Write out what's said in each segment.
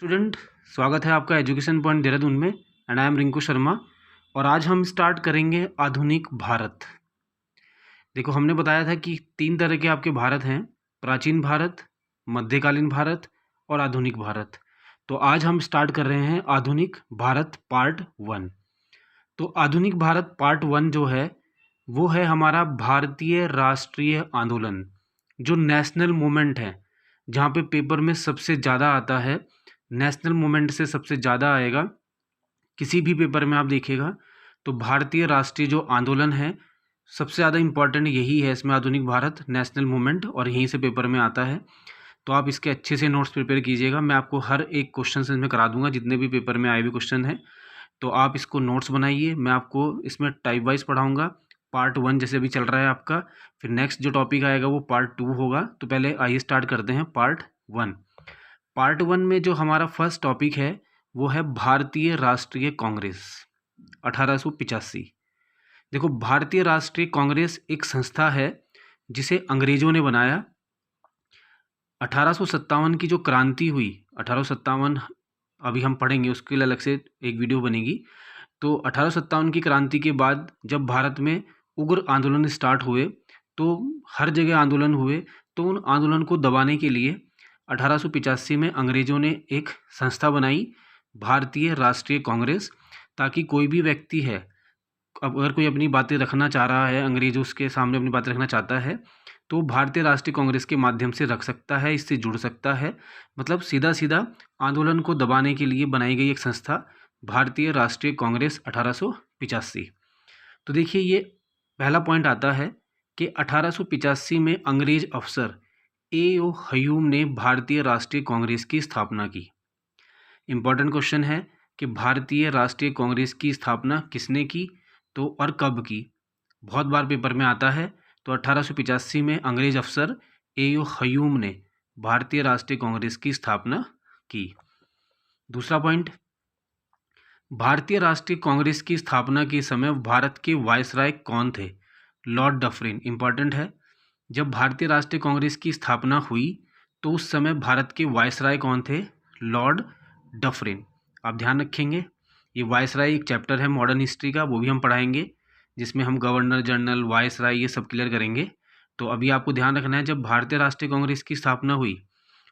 Student, स्वागत है आपका एजुकेशन पॉइंट देहरादून में। And I am Rinku Sharma. और आज हम स्टार्ट करेंगे आधुनिक भारत। देखो, हमने बताया था कि 3 तरह के आपके भारत हैं: प्राचीन भारत, मध्यकालीन भारत और आधुनिक भारत। तो आज हम स्टार्ट कर रहे हैं आधुनिक भारत पार्ट 1। तो आधुनिक भारत पार्ट 1 जो है वो है हमारा भारतीय राष्ट्रीय आंदोलन, जो नेशनल मूवमेंट है, जहाँ पे पेपर में सबसे ज़्यादा आता है। नेशनल मूवमेंट से सबसे ज़्यादा आएगा किसी भी पेपर में, आप देखिएगा तो भारतीय राष्ट्रीय जो आंदोलन है सबसे ज़्यादा इम्पॉर्टेंट यही है इसमें, आधुनिक भारत नेशनल मूवमेंट, और यहीं से पेपर में आता है। तो आप इसके अच्छे से नोट्स प्रिपेयर कीजिएगा। मैं आपको हर एक क्वेश्चन से इसमें करा दूंगा, जितने भी पेपर में आए हुए क्वेश्चन हैं। तो आप इसको नोट्स बनाइए। मैं आपको इसमें टाइप वाइज पढ़ाऊँगा। पार्ट 1 जैसे अभी चल रहा है आपका, फिर नेक्स्ट जो टॉपिक आएगा वो पार्ट 2 होगा। तो पहले आइए स्टार्ट करते हैं पार्ट 1। पार्ट 1 में जो हमारा फर्स्ट टॉपिक है वो है भारतीय राष्ट्रीय कांग्रेस 1885। देखो, भारतीय राष्ट्रीय कांग्रेस एक संस्था है जिसे अंग्रेजों ने बनाया। 1857 की जो क्रांति हुई, 1857 अभी हम पढ़ेंगे, उसके लिए अलग से एक वीडियो बनेगी। तो 1857 की क्रांति के बाद जब भारत में उग्र आंदोलन स्टार्ट हुए, तो हर जगह आंदोलन हुए, तो उन आंदोलन को दबाने के लिए 1885 में अंग्रेज़ों ने एक संस्था बनाई, भारतीय राष्ट्रीय कांग्रेस, ताकि कोई भी व्यक्ति है, अब अगर कोई अपनी बातें रखना चाह रहा है, अंग्रेज़ों के सामने अपनी बातें रखना चाहता है, तो भारतीय राष्ट्रीय कांग्रेस के माध्यम से रख सकता है, इससे जुड़ सकता है। मतलब सीधा सीधा आंदोलन को दबाने के लिए बनाई गई एक संस्था, भारतीय राष्ट्रीय कांग्रेस 1885। तो देखिए, ये पहला पॉइंट आता है कि 1885 में अंग्रेज अफसर ए.ओ. हयूम ने भारतीय राष्ट्रीय कांग्रेस की स्थापना की। इम्पॉर्टेंट क्वेश्चन है कि भारतीय राष्ट्रीय कांग्रेस की स्थापना किसने की, तो और कब की, बहुत बार पेपर में आता है। तो 1885 में अंग्रेज अफसर ए.ओ. हयूम ने भारतीय राष्ट्रीय कांग्रेस की स्थापना की। दूसरा पॉइंट, भारतीय राष्ट्रीय कांग्रेस की स्थापना के समय भारत के वायसराय कौन थे? Lord Dufferin. इंपॉर्टेंट है, जब भारतीय राष्ट्रीय कांग्रेस की स्थापना हुई तो उस समय भारत के वायसराय कौन थे? Lord Dufferin. आप ध्यान रखेंगे, ये वायसराय एक चैप्टर है मॉडर्न हिस्ट्री का, वो भी हम पढ़ाएंगे, जिसमें हम गवर्नर जनरल, वायसराय, ये सब क्लियर करेंगे। तो अभी आपको ध्यान रखना है, जब भारतीय राष्ट्रीय कांग्रेस की स्थापना हुई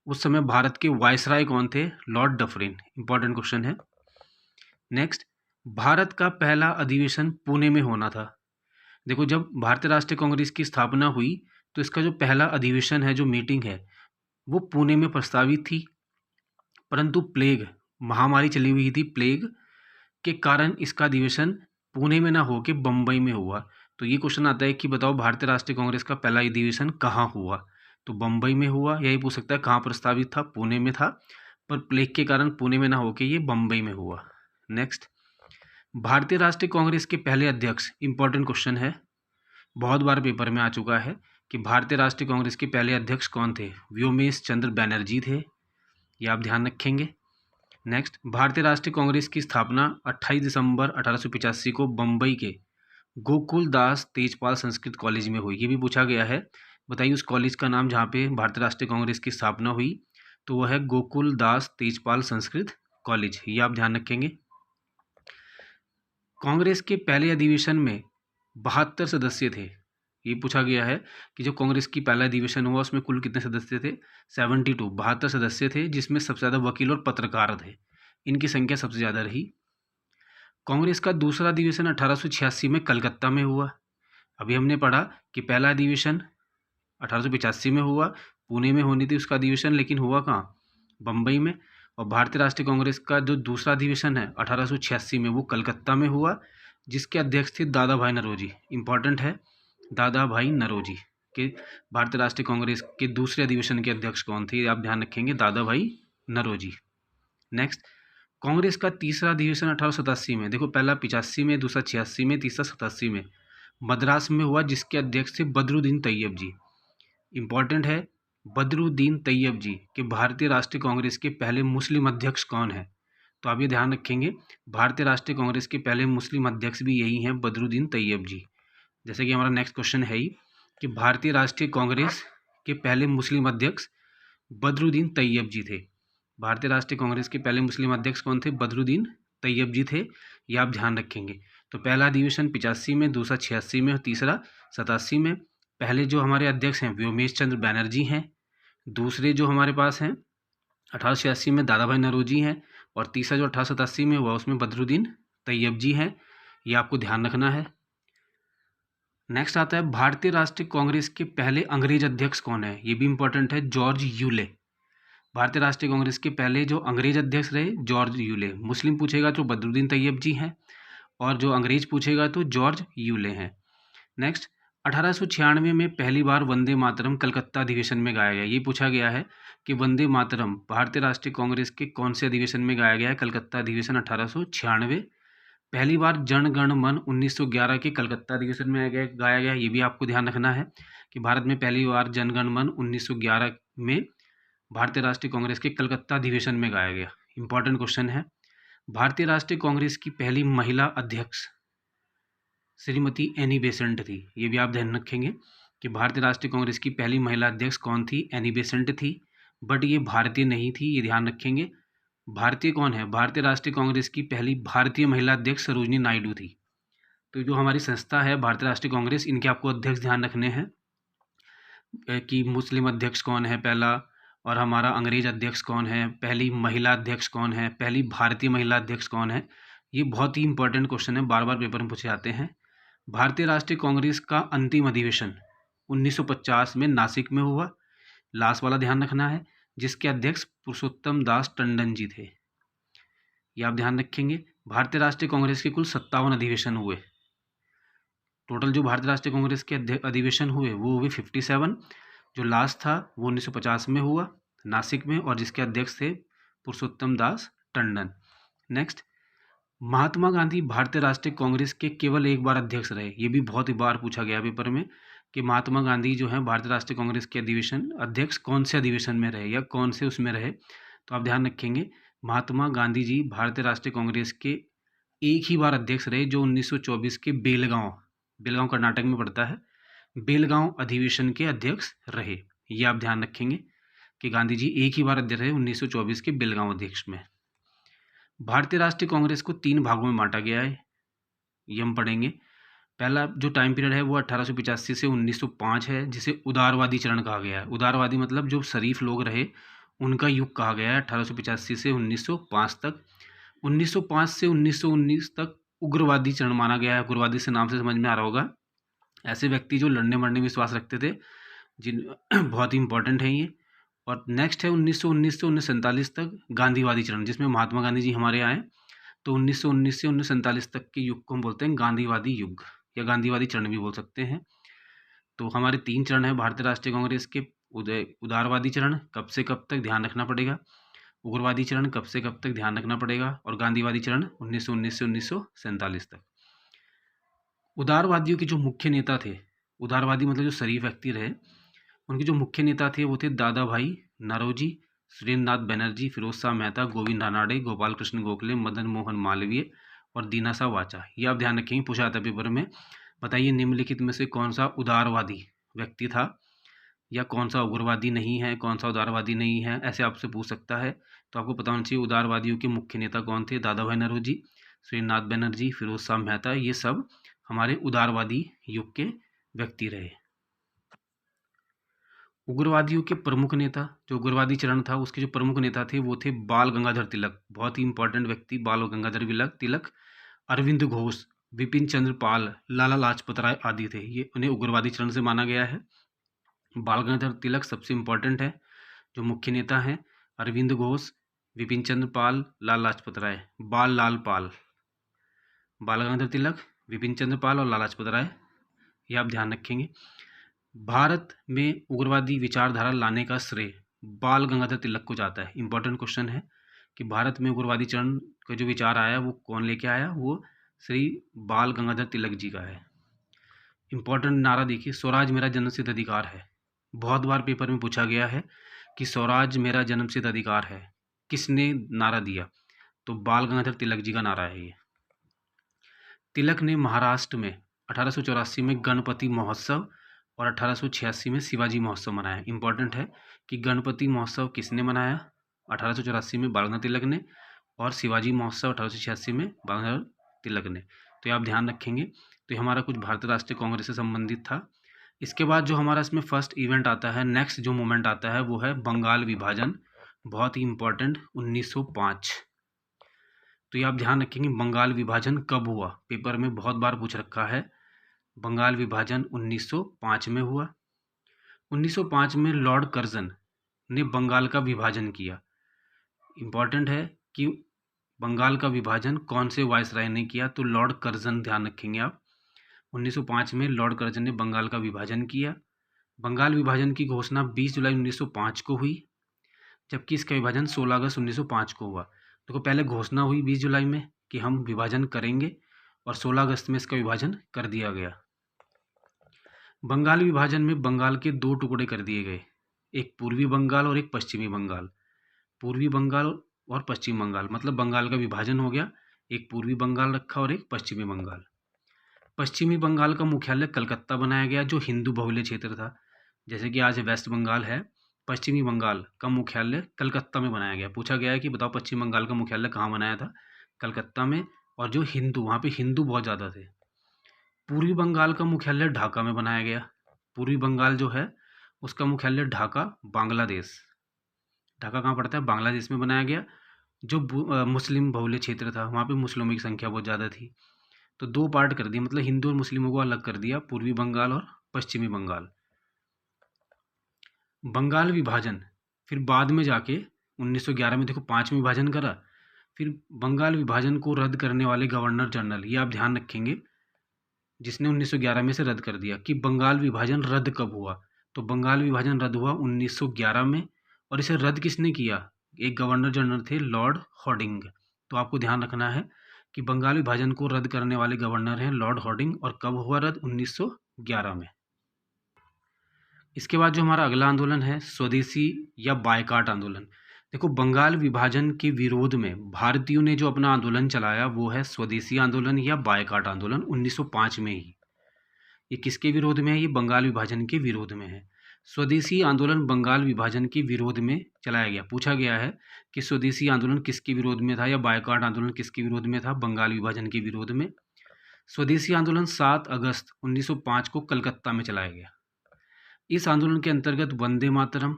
उस समय भारत के वायसराय कौन थे? Lord Dufferin. इंपॉर्टेंट क्वेश्चन है। नेक्स्ट, भारत का पहला अधिवेशन पुणे में होना था। देखो, जब भारतीय राष्ट्रीय कांग्रेस की स्थापना हुई तो इसका जो पहला अधिवेशन है, जो मीटिंग है, वो पुणे में प्रस्तावित थी, परंतु प्लेग महामारी चली हुई थी, प्लेग के कारण इसका अधिवेशन पुणे में ना होकर बम्बई में हुआ। तो ये क्वेश्चन आता है कि बताओ, भारतीय राष्ट्रीय कांग्रेस का पहला अधिवेशन कहाँ हुआ? तो बम्बई में हुआ। यही पूछ सकता है कहाँ प्रस्तावित था, पुणे में था, पर प्लेग के कारण पुणे में ना होकर ये बम्बई में हुआ। नेक्स्ट, भारतीय राष्ट्रीय कांग्रेस के पहले अध्यक्ष, इंपॉर्टेंट क्वेश्चन है, बहुत बार पेपर में आ चुका है कि भारतीय राष्ट्रीय कांग्रेस के पहले अध्यक्ष कौन थे? व्योमेश चंद्र बैनर्जी थे, ये आप ध्यान रखेंगे। नेक्स्ट, भारतीय राष्ट्रीय कांग्रेस की स्थापना 28 दिसंबर 1885 को बम्बई के गोकुल दास तेजपाल संस्कृत कॉलेज में हुई। ये भी पूछा गया है, बताइए उस कॉलेज का नाम जहाँ पे भारतीय राष्ट्रीय कांग्रेस की स्थापना हुई, तो वह है गोकुल दास तेजपाल संस्कृत कॉलेज, ये आप ध्यान रखेंगे। कांग्रेस के पहले अधिवेशन में 72 सदस्य थे। ये पूछा गया है कि जो कांग्रेस की पहला अधिवेशन हुआ उसमें कुल कितने सदस्य थे? 72, 72 सदस्य थे, जिसमें सबसे ज़्यादा वकील और पत्रकार थे, इनकी संख्या सबसे ज़्यादा रही। कांग्रेस का दूसरा अधिवेशन 1886 में कलकत्ता में हुआ। अभी हमने पढ़ा कि पहला अधिवेशन 1885 में हुआ, पुणे में होनी थी उसका अधिवेशन, लेकिन हुआ कहाँ? बम्बई में। और भारतीय राष्ट्रीय कांग्रेस का जो दूसरा अधिवेशन है 1886 में, वो कलकत्ता में हुआ, जिसके अध्यक्ष थे दादा भाई नौरोजी। इंपॉर्टेंट है, दादा भाई नौरोजी के भारतीय राष्ट्रीय कांग्रेस के दूसरे अधिवेशन के अध्यक्ष कौन थे? आप ध्यान रखेंगे, दादा भाई नौरोजी। नेक्स्ट, कांग्रेस का तीसरा अधिवेशन 1887 में, देखो पहला 85 में, दूसरा 86 में, तीसरा 87 में मद्रास में हुआ, जिसके अध्यक्ष थे बदरुद्दीन तैयब जी। इंपॉर्टेंट है, बदरुद्दीन तैयब जी के भारतीय राष्ट्रीय कांग्रेस के पहले मुस्लिम अध्यक्ष कौन है? तो आप ये ध्यान रखेंगे, भारतीय राष्ट्रीय कांग्रेस के पहले मुस्लिम अध्यक्ष भी यही हैं, बदरुद्दीन तैयब जी। जैसे कि हमारा नेक्स्ट क्वेश्चन है ही कि भारतीय राष्ट्रीय कांग्रेस के पहले मुस्लिम अध्यक्ष बदरुद्दीन तैयब जी थे। भारतीय राष्ट्रीय कांग्रेस के पहले मुस्लिम अध्यक्ष कौन थे? बदरुद्दीन तैयब जी थे, ये आप ध्यान रखेंगे। तो पहला अधिवेशन 85 में, दूसरा 86 में और तीसरा 87 में। पहले जो हमारे अध्यक्ष हैं व्योमेश चंद्र बैनर्जी हैं, दूसरे जो हमारे पास हैं 1886 में दादा भाई नौरोजी हैं, और तीसरा जो 1887 में हुआ उसमें बदरुद्दीन तैयब जी हैं, ये आपको ध्यान रखना है। नेक्स्ट आता है भारतीय राष्ट्रीय कांग्रेस के पहले अंग्रेज अध्यक्ष कौन है? ये भी इंपॉर्टेंट है, जॉर्ज यूले। भारतीय राष्ट्रीय कांग्रेस के पहले जो अंग्रेज अध्यक्ष रहे जॉर्ज यूले। मुस्लिम पूछेगा तो बदरुद्दीन तैयब जी हैं, और जो अंग्रेज पूछेगा तो जॉर्ज यूले हैं। नेक्स्ट, 1896 में पहली बार वंदे मातरम कलकत्ता अधिवेशन में गाया गया। ये पूछा गया है कि वंदे मातरम भारतीय राष्ट्रीय कांग्रेस के कौन से अधिवेशन में गाया गया है? कलकत्ता अधिवेशन 1896। पहली बार जन गण मन 1911 के कलकत्ता अधिवेशन में गाया गया। ये भी आपको ध्यान रखना है कि भारत में पहली बार जन गण मन 1911 में भारतीय राष्ट्रीय कांग्रेस के कलकत्ता अधिवेशन में गाया गया। इंपॉर्टेंट क्वेश्चन है। भारतीय राष्ट्रीय कांग्रेस की पहली महिला अध्यक्ष श्रीमती एनी बेसेंट थी। ये भी आप ध्यान रखेंगे कि भारतीय राष्ट्रीय कांग्रेस की पहली महिला अध्यक्ष कौन थी? एनी बेसेंट थी, बट ये भारतीय नहीं थी, ये ध्यान रखेंगे। भारतीय कौन है? भारतीय राष्ट्रीय कांग्रेस की पहली भारतीय महिला अध्यक्ष सरोजिनी नायडू थी। तो जो हमारी संस्था है भारतीय राष्ट्रीय कांग्रेस, इनके आपको अध्यक्ष ध्यान रखने हैं कि मुस्लिम अध्यक्ष कौन है पहला, और हमारा अंग्रेज अध्यक्ष कौन है, पहली महिला अध्यक्ष कौन है, पहली भारतीय महिला अध्यक्ष कौन है। ये बहुत ही इंपॉर्टेंट क्वेश्चन है, बार बार पेपर में पूछे जाते हैं। भारतीय राष्ट्रीय कांग्रेस का अंतिम अधिवेशन 1950 में नासिक में हुआ, लास्ट वाला ध्यान रखना है, जिसके अध्यक्ष पुरुषोत्तम दास टंडन जी थे, ये आप ध्यान रखेंगे। भारतीय राष्ट्रीय कांग्रेस के कुल 57 अधिवेशन हुए। टोटल जो भारतीय राष्ट्रीय कांग्रेस के अधिवेशन हुए वो हुए 57। जो लास्ट था वो 1950 में हुआ नासिक में, और जिसके अध्यक्ष थे पुरुषोत्तम दास टंडन। नेक्स्ट, महात्मा गांधी भारतीय राष्ट्रीय कांग्रेस के केवल एक बार अध्यक्ष रहे। ये भी बहुत ही बार पूछा गया पेपर में कि महात्मा गांधी जो है भारतीय राष्ट्रीय कांग्रेस के अधिवेशन अध्यक्ष कौन से अधिवेशन में रहे या कौन से उसमें रहे। तो आप ध्यान रखेंगे महात्मा गांधी जी भारतीय राष्ट्रीय कांग्रेस के एक ही बार अध्यक्ष रहे, जो 1924 के बेलगांव कर्नाटक में पड़ता है, बेलगांव अधिवेशन के अध्यक्ष रहे। ये आप ध्यान रखेंगे कि गांधी जी एक ही बार अध्यक्ष रहे 1924 के बेलगांव अध्यक्ष में। भारतीय राष्ट्रीय कांग्रेस को 3 भागों में बांटा गया है, ये हम पढ़ेंगे। पहला जो टाइम पीरियड है वो 1885 से 1905 है, जिसे उदारवादी चरण कहा गया है। उदारवादी मतलब जो शरीफ लोग रहे उनका युग कहा गया है 1885 से 1905 तक। 1905 से 1919 तक उग्रवादी चरण माना गया है। उग्रवादी से नाम से समझ में आ रहा होगा, ऐसे व्यक्ति जो लड़ने मरने में विश्वास रखते थे, जिन बहुत ही इंपॉर्टेंट है ये। और नेक्स्ट है 1919 से 1947 तक गांधीवादी चरण, जिसमें महात्मा गांधी जी हमारे आए। तो 1919 से 1947 तक के युग को हम बोलते हैं गांधीवादी युग, या गांधीवादी चरण भी बोल सकते हैं। तो हमारे 3 चरण हैं भारतीय राष्ट्रीय कांग्रेस के। उदारवादी चरण कब से कब तक ध्यान रखना पड़ेगा, उग्रवादी चरण कब से कब तक ध्यान रखना पड़ेगा, और गांधीवादी चरण 1919 से 1947 तक। उदारवादियों के जो मुख्य नेता थे, उदारवादी मतलब जो शरीफ व्यक्ति रहे, उनके जो मुख्य नेता थे वो थे दादा भाई नौरोजी, सुरेंद्रनाथ बनर्जी, फिरोज शाह मेहता, गोविंद रानडे, गोपाल कृष्ण गोखले, मदन मोहन मालवीय और दीनासा वाचा। ये आप ध्यान रखेंगे, पूछा जाता है पेपर में। बताइए निम्नलिखित में से कौन सा उदारवादी व्यक्ति था, या कौन सा उग्रवादी नहीं है, कौन सा उदारवादी नहीं है, ऐसे आपसे पूछ सकता है। तो आपको पता होना चाहिए उदारवादियों के मुख्य नेता कौन थे। दादा भाई नौरोजी, सुरेंद्रनाथ बनर्जी, फिरोज शाह मेहता, ये सब हमारे उदारवादी युग के व्यक्ति रहे। उग्रवादियों के प्रमुख नेता, जो उग्रवादी चरण था उसके जो प्रमुख नेता थे वो थे बाल गंगाधर तिलक, बहुत ही इंपॉर्टेंट व्यक्ति बाल गंगाधर तिलक, अरविंद घोष, विपिन चंद्र पाल, लाला लाजपत राय आदि थे। ये उन्हें उग्रवादी चरण से माना गया है। बाल गंगाधर तिलक सबसे इंपॉर्टेंट है, जो मुख्य नेता हैं अरविंद घोष, विपिन चंद्र पाल, लाला लाजपत राय, लाल पाल, बाल गंगाधर तिलक, विपिन चंद्र पाल और लाला लाजपत राय, ये आप ध्यान रखेंगे। भारत में उग्रवादी विचारधारा लाने का श्रेय बाल गंगाधर तिलक को जाता है। इंपॉर्टेंट क्वेश्चन है कि भारत में उग्रवादी चरण का जो विचार आया वो कौन लेके आया, वो श्री बाल गंगाधर तिलक जी का है। इंपॉर्टेंट नारा देखिए, स्वराज मेरा जन्मसिद्ध अधिकार है। बहुत बार पेपर में पूछा गया है कि स्वराज मेरा जन्मसिद्ध अधिकार है, किसने नारा दिया? तो बाल गंगाधर तिलक जी का नारा है ये। तिलक ने महाराष्ट्र में 1884 में गणपति महोत्सव और 1886 में शिवाजी महोत्सव मनाया। इंपॉर्टेंट है कि गणपति महोत्सव किसने मनाया 1884 में बाल गंगाधर तिलक ने, और शिवाजी महोत्सव 1886 में बाल गंगाधर तिलक ने। तो ये आप ध्यान रखेंगे। तो ये हमारा कुछ भारतीय राष्ट्रीय कांग्रेस से संबंधित था। इसके बाद जो हमारा इसमें फर्स्ट इवेंट आता है, नेक्स्ट जो मूवमेंट आता है वो है बंगाल विभाजन, बहुत ही इंपॉर्टेंट, 1905। तो ये आप ध्यान रखेंगे बंगाल विभाजन कब हुआ, पेपर में बहुत बार पूछ रखा है। बंगाल विभाजन 1905 में हुआ। 1905 में लॉर्ड कर्जन ने बंगाल का विभाजन किया। इंपॉर्टेंट है कि बंगाल का विभाजन कौन से वायसराय ने किया, तो लॉर्ड कर्जन, ध्यान रखेंगे आप। 1905 में लॉर्ड कर्जन ने बंगाल का विभाजन किया। बंगाल विभाजन की घोषणा 20 जुलाई 1905 को हुई, जबकि इसका विभाजन 16 अगस्त 1905 को हुआ। देखो पहले घोषणा हुई 20 जुलाई में कि हम विभाजन करेंगे, और 16 अगस्त में इसका विभाजन कर दिया गया। बंगाल विभाजन में बंगाल के 2 टुकड़े कर दिए गए, एक पूर्वी बंगाल और एक पश्चिमी बंगाल। पूर्वी बंगाल और पश्चिम बंगाल, मतलब बंगाल का विभाजन हो गया, एक पूर्वी बंगाल रखा और एक पश्चिमी बंगाल। पश्चिमी बंगाल का मुख्यालय कलकत्ता बनाया गया, जो हिंदू बहुल्य क्षेत्र था, जैसे कि आज वेस्ट बंगाल है। पश्चिमी बंगाल का मुख्यालय कलकत्ता में बनाया गया। पूछा गया है कि बताओ पश्चिम बंगाल का मुख्यालय कहाँ बनाया था, कलकत्ता में, और जो हिंदू, वहाँ पे हिंदू बहुत ज़्यादा थे। पूर्वी बंगाल का मुख्यालय ढाका में बनाया गया। पूर्वी बंगाल जो है उसका मुख्यालय ढाका, बांग्लादेश। ढाका कहाँ पड़ता है, बांग्लादेश में बनाया गया। जो मुस्लिम बहुल्य क्षेत्र था, वहाँ पे मुस्लिमों की संख्या बहुत ज़्यादा थी, तो 2 पार्ट कर दिया, मतलब हिंदू और मुस्लिमों को अलग कर दिया, पूर्वी बंगाल और पश्चिमी बंगाल। बंगाल विभाजन फिर बाद में जाके 1911 में देखो 5 में विभाजन करा। फिर बंगाल विभाजन को रद्द करने वाले गवर्नर जनरल, ये आप ध्यान रखेंगे, जिसने 1911 में से रद्द कर दिया। कि बंगाल विभाजन रद्द कब हुआ, तो बंगाल विभाजन रद्द हुआ 1911 में, और इसे रद्द किसने किया, एक गवर्नर जनरल थे लॉर्ड हॉर्डिंग। तो आपको ध्यान रखना है कि बंगाल विभाजन को रद्द करने वाले गवर्नर हैं लॉर्ड हॉर्डिंग, और कब हुआ रद्द, 1911 में। इसके बाद जो हमारा अगला आंदोलन है स्वदेशी या बायकाट आंदोलन। देखो बंगाल विभाजन के विरोध में भारतीयों ने जो अपना आंदोलन चलाया वो है स्वदेशी आंदोलन या बायकाट आंदोलन, 1905 में ही। ये किसके विरोध में है, ये बंगाल विभाजन के विरोध में है। स्वदेशी आंदोलन बंगाल विभाजन के विरोध में चलाया गया। पूछा गया है कि स्वदेशी आंदोलन किसके विरोध में था, या बायकाट आंदोलन किसके विरोध में था, बंगाल विभाजन के विरोध में। स्वदेशी आंदोलन 7 अगस्त 1905 को कलकत्ता में चलाया गया। इस आंदोलन के अंतर्गत वंदे मातरम,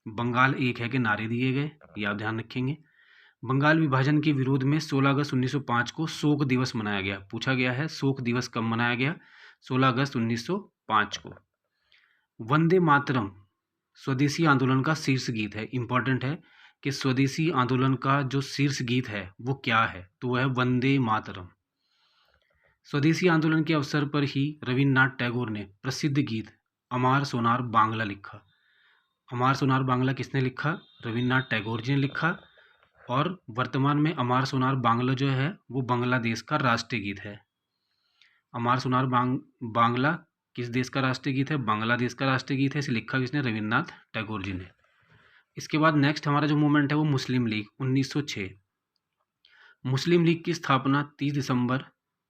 बंगाल एक है के नारे दिए गए, ये आप ध्यान रखेंगे। बंगाल विभाजन के विरोध में 16 अगस्त 1905 को शोक दिवस मनाया गया। पूछा गया है शोक दिवस कब मनाया गया, 16 अगस्त 1905 को। वंदे मातरम स्वदेशी आंदोलन का शीर्ष गीत है। इंपॉर्टेंट है कि स्वदेशी आंदोलन का जो शीर्ष गीत है वो क्या है, तो वह है वंदे मातरम। स्वदेशी आंदोलन के अवसर पर ही रविन्द्रनाथ टैगोर ने प्रसिद्ध गीत अमार सोनार बांग्ला लिखा। अमार सोनार बांग्ला किसने लिखा, रविन्द्रनाथ टैगोर जी ने लिखा। और वर्तमान में अमार सोनार बांग्ला जो है वो बांग्लादेश का राष्ट्रीय गीत है। अमार सोनार बांग्ला किस देश का राष्ट्रीय गीत है, बांग्लादेश का राष्ट्रीय गीत है। इसे लिखा किसने, रविन्द्रनाथ टैगोर जी ने। इसके बाद नेक्स्ट हमारा जो मूवमेंट है वो मुस्लिम लीग, 1906। मुस्लिम लीग की स्थापना 30 दिसंबर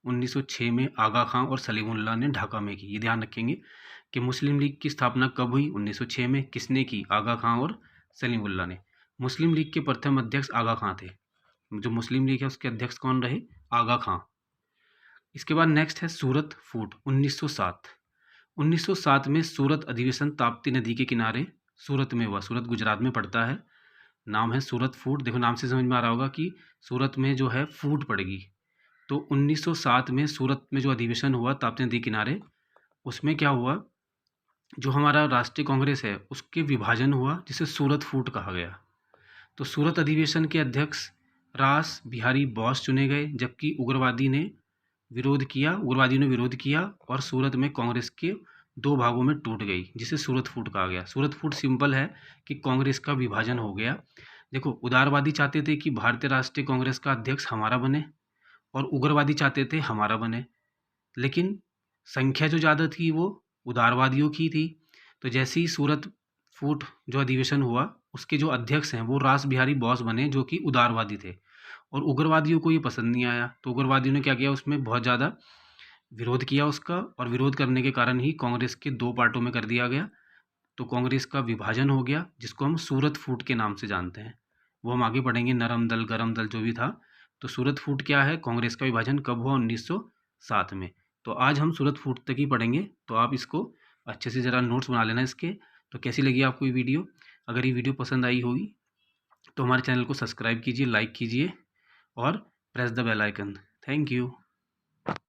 1906 में आगा खां और सलीमुल्लाह ने ढाका में की। ये ध्यान रखेंगे कि मुस्लिम लीग की स्थापना कब हुई, 1906 में। किसने की, आगा खां और सलीमुल्लाह ने। मुस्लिम लीग के प्रथम अध्यक्ष आगा खां थे। जो मुस्लिम लीग है उसके अध्यक्ष कौन रहे, आगा खां। इसके बाद नेक्स्ट है सूरत फूट, 1907। 1907 में सूरत अधिवेशन ताप्ती नदी के किनारे सूरत में हुआ। सूरत गुजरात में पड़ता है, नाम है सूरत फूट। देखो नाम से समझ में आ रहा होगा कि सूरत में जो है फूट पड़ेगी। तो 1907 में सूरत में जो अधिवेशन हुआ ताप्ती नदी किनारे, उसमें क्या हुआ, जो हमारा राष्ट्रीय कांग्रेस है उसके विभाजन हुआ, जिसे सूरत फूट कहा गया। तो सूरत अधिवेशन के अध्यक्ष रास बिहारी बोस चुने गए, जबकि उग्रवादियों ने विरोध किया और सूरत में कांग्रेस के 2 भागों में टूट गई, जिसे सूरत फूट कहा गया। सूरत फूट सिंपल है कि कांग्रेस का विभाजन हो गया। देखो उदारवादी चाहते थे कि भारतीय राष्ट्रीय कांग्रेस का अध्यक्ष हमारा बने, और उग्रवादी चाहते थे हमारा बने, लेकिन संख्या जो ज़्यादा थी वो उदारवादियों की थी। तो जैसे ही सूरत फूट जो अधिवेशन हुआ, उसके जो अध्यक्ष हैं वो रास बिहारी बोस बने, जो कि उदारवादी थे, और उग्रवादियों को ये पसंद नहीं आया। तो उग्रवादियों ने क्या किया, उसमें बहुत ज़्यादा विरोध किया उसका, और विरोध करने के कारण ही कांग्रेस के 2 पार्टों में कर दिया गया। तो कांग्रेस का विभाजन हो गया, जिसको हम सूरत फूट के नाम से जानते हैं। वो हम आगे पढ़ेंगे, नरम दल, गरम दल जो भी था। तो सूरत फूट क्या है, कांग्रेस का विभाजन कब हुआ, 1907 में। तो आज हम सूरत फूट तक ही पढ़ेंगे, तो आप इसको अच्छे से ज़रा नोट्स बना लेना इसके। तो कैसी लगी आपको ये वीडियो? अगर ये वीडियो पसंद आई होगी तो हमारे चैनल को सब्सक्राइब कीजिए, लाइक कीजिए और press the bell icon. Thank you.